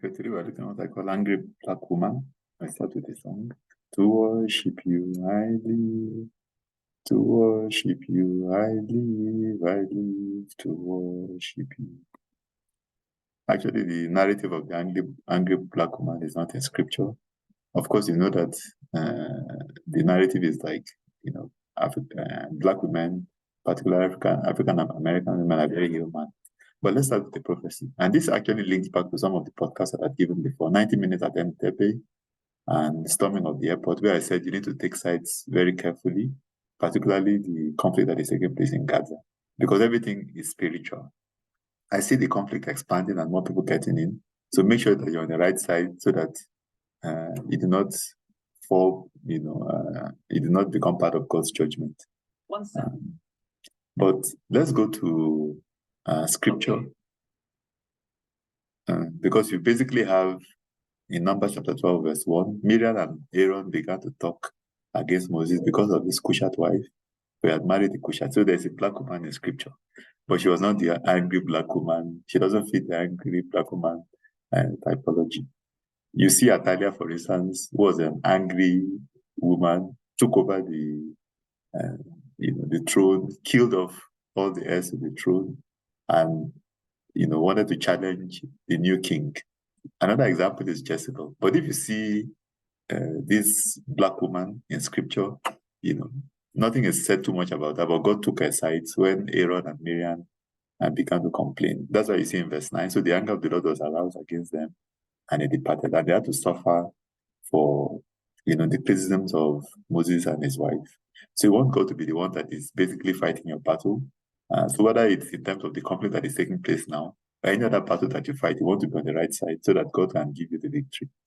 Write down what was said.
Okay, today we're looking at what I call Angry Black Woman. I start with a song. To worship you, I live. To worship you, I live to worship you. Actually, the narrative of the angry black woman is not in scripture. Of course, you know that the narrative is like, black women, particularly African American women, are very human. But let's start with the prophecy. And this actually links back to some of the podcasts that I've given before. 90 Minutes at Entebbe and Storming of the Airport, where I said you need to take sides very carefully, particularly the conflict that is taking place in Gaza, because everything is spiritual. I see the conflict expanding and more people getting in. So make sure that you're on the right side so that you do not fall, you do not become part of God's judgment. But let's go to scripture. Because you basically have in Numbers chapter 12, verse 1, Miriam and Aaron began to talk against Moses because of his Cushat wife who had married the Cushat. So there's a black woman in scripture, but she was not the angry black woman. She doesn't fit the angry black woman typology. You see Atalia, for instance, was an angry woman, took over the throne, killed off all the heirs to the throne, and wanted to challenge the new king. Another example is Jezebel. But if you see this black woman in scripture, nothing is said too much about her, but God took her sides when Aaron and Miriam began to complain. That's why you see in verse 9, so the anger of the Lord was aroused against them, and they departed, and they had to suffer for the criticisms of Moses and his wife. So you want God to be the one that is basically fighting your battle. So whether it's in terms of the conflict that is taking place now, or any other battle that you fight, you want to be on the right side so that God can give you the victory.